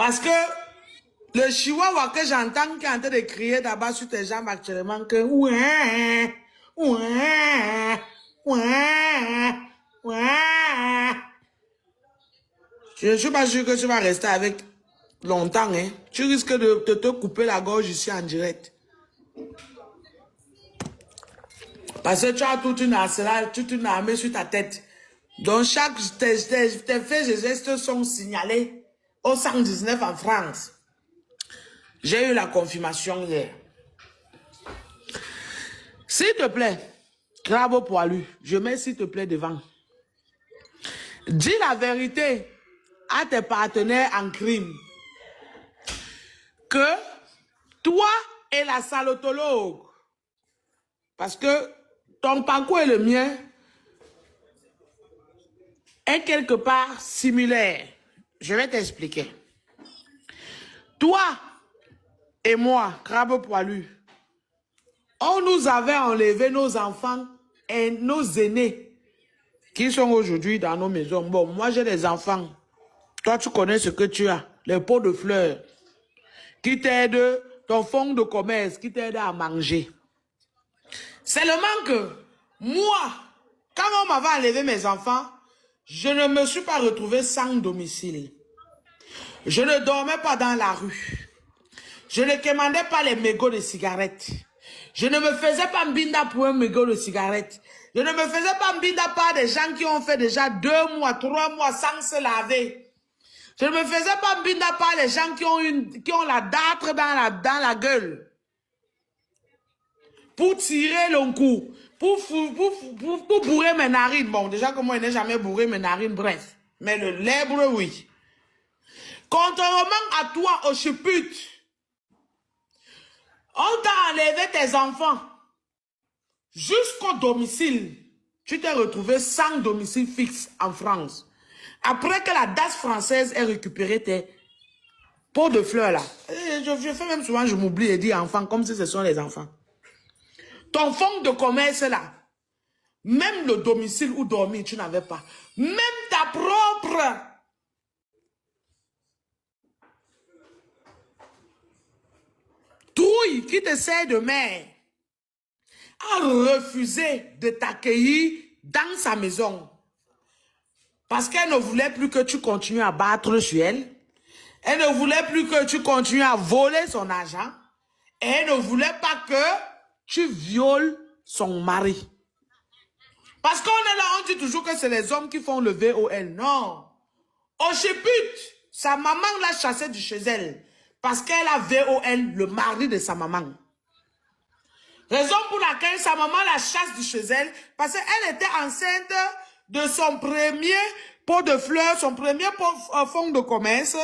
Parce que le chihuahua que j'entends qui est en train de crier d'abord sur tes jambes actuellement, que ouais, ouais, ouais, ouais. Je ne suis pas sûr que tu vas rester avec longtemps, hein. Tu risques de te couper la gorge ici en direct. Parce que tu as toute une arsenal, toute une armée sur ta tête. Donc tes faits et gestes sont signalés au 119 en France. J'ai eu la confirmation hier. S'il te plaît, Crabe Poilu, je mets s'il te plaît devant. Dis la vérité à tes partenaires en crime. Que toi et la salotologue, parce que ton parcours et le mien est quelque part similaire. Je vais t'expliquer. Toi et moi, Crabe Poilu, on nous avait enlevé nos enfants et nos aînés qui sont aujourd'hui dans nos maisons. Bon, moi j'ai des enfants. Toi, tu connais ce que tu as. Les pots de fleurs qui t'aident, ton fonds de commerce qui t'aide à manger. Seulement que moi, quand on m'avait enlevé mes enfants, je ne me suis pas retrouvé sans domicile. Je ne dormais pas dans la rue. Je ne commandais pas les mégots de cigarettes. Je ne me faisais pas mbinda pour un mégot de cigarettes. Je ne me faisais pas mbinda par des gens qui ont fait déjà 2 mois, 3 mois sans se laver. Je ne me faisais pas mbinda par les gens qui ont la dartre dans la gueule. Pour tirer le coup. Pour bourrer mes narines. Bon, déjà que moi, je n'ai jamais bourré mes narines, bref. Mais le lèbre, oui. Contrairement à toi, au chipute, on t'a enlevé tes enfants jusqu'au domicile. Tu t'es retrouvé sans domicile fixe en France. Après que la DAS française ait récupéré tes pots de fleurs là. Je fais même souvent, je m'oublie et dis enfants comme si ce sont les enfants. Ton fonds de commerce là, même le domicile où dormir, tu n'avais pas. Même ta propre trouille qui te sert de mère a refusé de t'accueillir dans sa maison. Parce qu'elle ne voulait plus que tu continues à battre sur elle. Elle ne voulait plus que tu continues à voler son argent. Et elle ne voulait pas que tu violes son mari. Parce qu'on est là, on dit toujours que c'est les hommes qui font le VOL. Non. Au chépute, sa maman l'a chassé de chez elle. Parce qu'elle a VOL, le mari de sa maman. Raison pour laquelle sa maman la chasse de chez elle. Parce qu'elle était enceinte de son premier pot de fleurs, son premier fonds de commerce.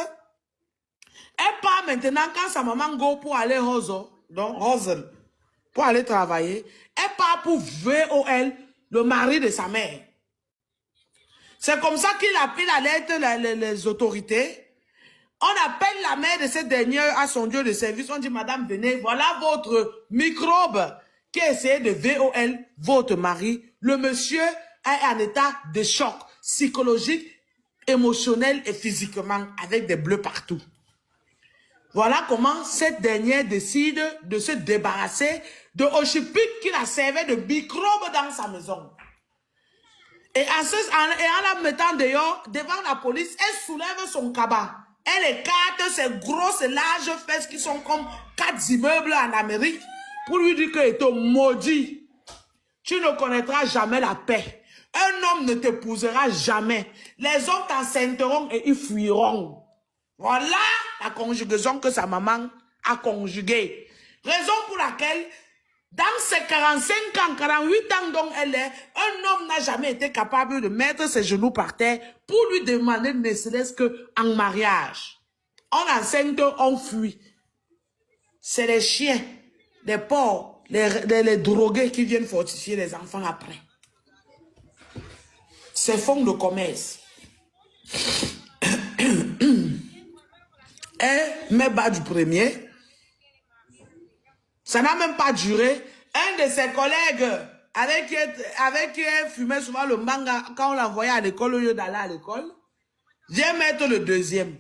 Elle part maintenant quand sa maman go pour aller Rosel, pour aller travailler. Elle part pour VOL, le mari de sa mère. C'est comme ça qu'il appelle à l'aide les autorités. On appelle la mère de cette dernière à son lieu de service. On dit, madame, venez, voilà votre microbe qui essaie de VOL votre mari. Le monsieur est en état de choc psychologique, émotionnel et physiquement, avec des bleus partout. Voilà comment cette dernière décide de se débarrasser de Oshipik qui la servait de microbe dans sa maison. Et en la mettant dehors, devant la police, elle soulève son cabas. Elle écarte ses grosses larges fesses qui sont comme 4 immeubles en Amérique pour lui dire que tu es maudit. Tu ne connaîtras jamais la paix. Un homme ne t'épousera jamais. Les hommes t'enceinteront et ils fuiront. Voilà la conjugaison que sa maman a conjuguée. Raison pour laquelle, dans ses 45 ans, 48 ans dont elle est, un homme n'a jamais été capable de mettre ses genoux par terre pour lui demander ne serait-ce qu'en mariage. On enceinte, on fuit. C'est les chiens, les porcs, les drogués qui viennent fortifier les enfants après. C'est fonds de commerce. Et mes bas du premier, ça n'a même pas duré. Un de ses collègues avec qui elle fumait souvent le manga quand on l'envoyait à l'école au lieu d'aller à l'école, vient mettre le deuxième.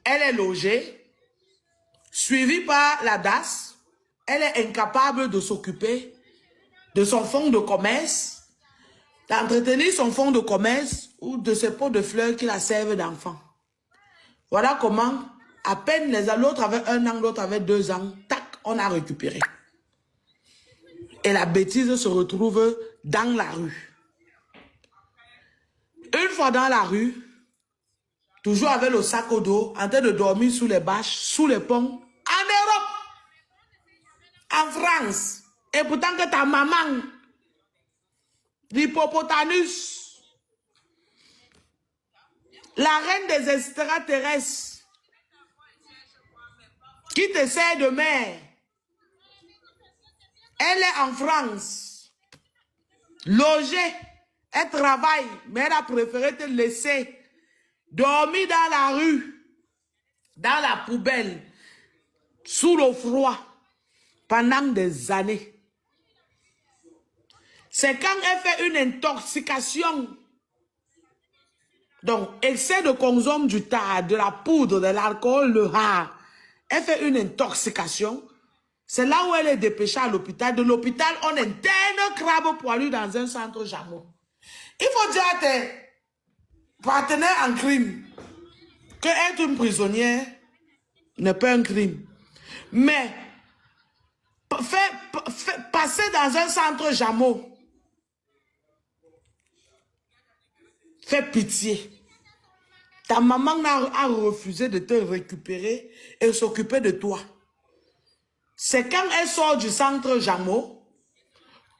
Elle est logée, suivie par la DAS. Elle est incapable de s'occuper de son fonds de commerce, d'entretenir son fonds de commerce ou de ses pots de fleurs qui la servent d'enfant. Voilà comment, à peine l'autre avait 1 an, l'autre avait 2 ans, tac, on a récupéré. Et la bêtise se retrouve dans la rue. Une fois dans la rue, toujours avec le sac au dos, en train de dormir sous les bâches, sous les ponts, en Europe, en France. Et pourtant que ta maman, l'hippopotamus, la reine des extraterrestres, qui te sert de mère, elle est en France, logée, elle travaille, mais elle a préféré te laisser dormir dans la rue, dans la poubelle, sous le froid, pendant des années. C'est quand elle fait une intoxication, donc excès de consomme du tas, de la poudre, de l'alcool, le hard, elle fait une intoxication. C'est là où elle est dépêchée à l'hôpital. De l'hôpital, on interne crabe poilu dans un centre Jameau. Il faut dire à tes partenaires en crime que être une prisonnière n'est pas un crime. Mais passer dans un centre Jameau, fais pitié. Ta maman a refusé de te récupérer et s'occuper de toi. C'est quand elle sort du centre Jameau,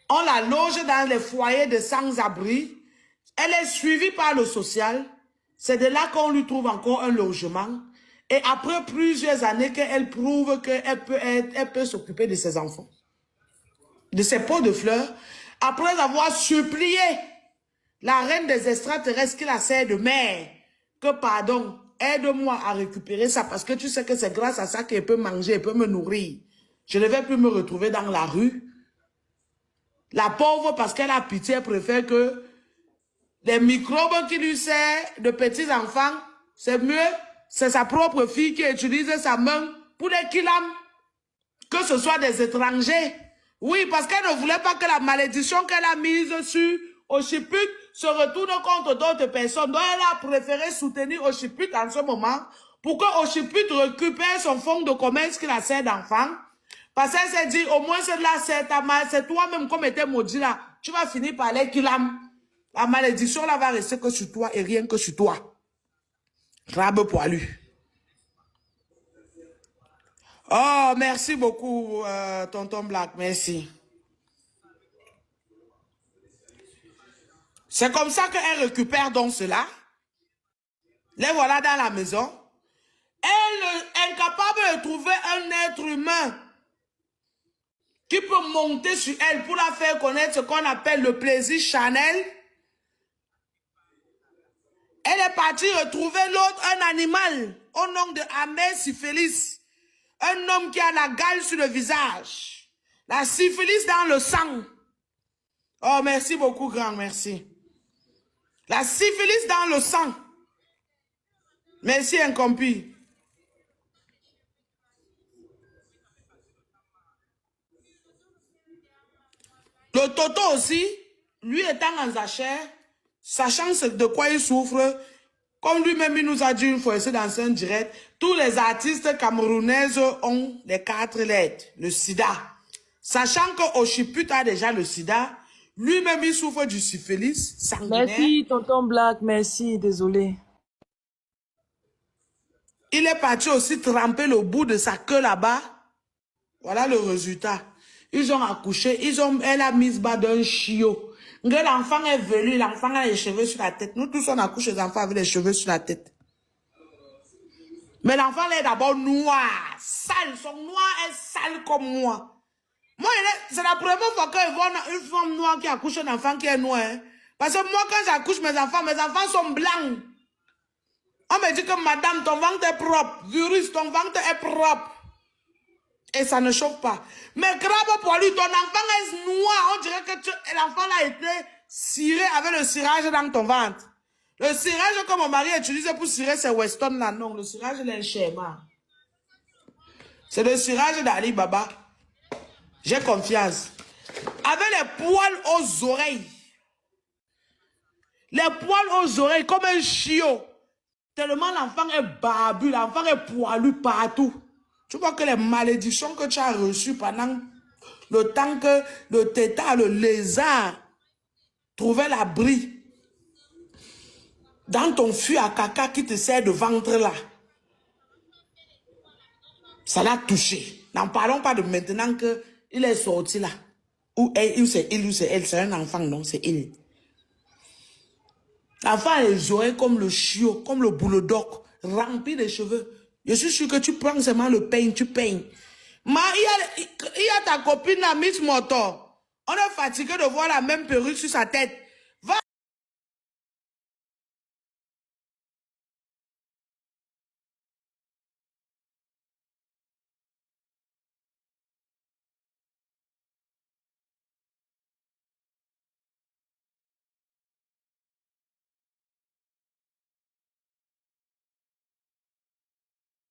on la loge dans les foyers de sans-abri. Elle est suivie par le social. C'est de là qu'on lui trouve encore un logement. Et après plusieurs années qu'elle prouve qu'elle peut s'occuper de ses enfants, de ses pots de fleurs, après avoir supplié la reine des extraterrestres qui la sert de mère, que pardon, aide-moi à récupérer ça parce que tu sais que c'est grâce à ça qu'elle peut manger, elle peut me nourrir. Je ne vais plus me retrouver dans la rue. La pauvre, parce qu'elle a pitié, elle préfère que les microbes qui lui servent de petits enfants, c'est mieux, c'est sa propre fille qui utilise sa main pour les kilams, que ce soit des étrangers. Oui, parce qu'elle ne voulait pas que la malédiction qu'elle a mise sur Oshiput se retourne contre d'autres personnes. Donc elle a préféré soutenir Oshiput en ce moment pour que Oshiput récupère son fonds de commerce qui la sert d'enfant. Parce qu'elle s'est dit, au moins c'est toi-même comme était maudit là. Tu vas finir par les kilams. La malédiction là va rester que sur toi et rien que sur toi. Crabe poilu. Oh, merci beaucoup, tonton Black, merci. C'est comme ça qu'elle récupère donc cela. Les voilà dans la maison. Elle est incapable de trouver un être humain qui peut monter sur elle pour la faire connaître ce qu'on appelle le plaisir charnel. Elle est partie retrouver l'autre, un animal, au nom de Ahmed Syphilis. Un homme qui a la gale sur le visage. La syphilis dans le sang. Oh, merci beaucoup, grand, merci. La syphilis dans le sang. Merci, incompi. Le Toto aussi, lui étant en Zacher, sachant de quoi il souffre, comme lui-même il nous a dit une fois ici dans un direct, tous les artistes camerounaises ont les 4 lettres, le sida. Sachant que Oshiput a déjà le sida, lui-même il souffre du syphilis sanguinaire. Merci, tonton Black, merci, désolé. Il est parti aussi tremper le bout de sa queue là-bas. Voilà le résultat. Ils ont accouché, elle a mis bas d'un chiot. L'enfant est velu, l'enfant a les cheveux sur la tête. Nous tous on accouche les enfants avec les cheveux sur la tête. Mais l'enfant est d'abord noir, sale, son noir est sale comme moi. Moi, c'est la première fois que je vois une femme noire qui accouche un enfant qui est noir. Hein. Parce que moi, quand j'accouche mes enfants sont blancs. On me dit que madame, ton ventre est propre. Virus, ton ventre est propre. Et ça ne chauffe pas. Mais crabe poilu, ton enfant est noir. On dirait que l'enfant a été ciré avec le cirage dans ton ventre. Le cirage que mon mari utilise pour cirer ses Weston là, non. Le cirage il est un schéma. C'est le cirage d'Ali Baba. J'ai confiance. Avec les poils aux oreilles. Les poils aux oreilles comme un chiot. Tellement l'enfant est barbu, l'enfant est poilu partout. Tu vois que les malédictions que tu as reçues pendant le temps que le tétard, le lézard, trouvait l'abri dans ton fût à caca qui te sert de ventre là. Ça l'a touché. N'en parlons pas de maintenant qu'il est sorti là. Ou c'est il ou c'est elle, c'est un enfant, non, c'est il. L'enfant a les oreilles comme le chiot, comme le bulldog, rempli de cheveux. Je suis sûr que tu prends seulement le peigne, tu peignes. Il y a ta copine, la Miss Motor. On est fatigué de voir la même perruque sur sa tête.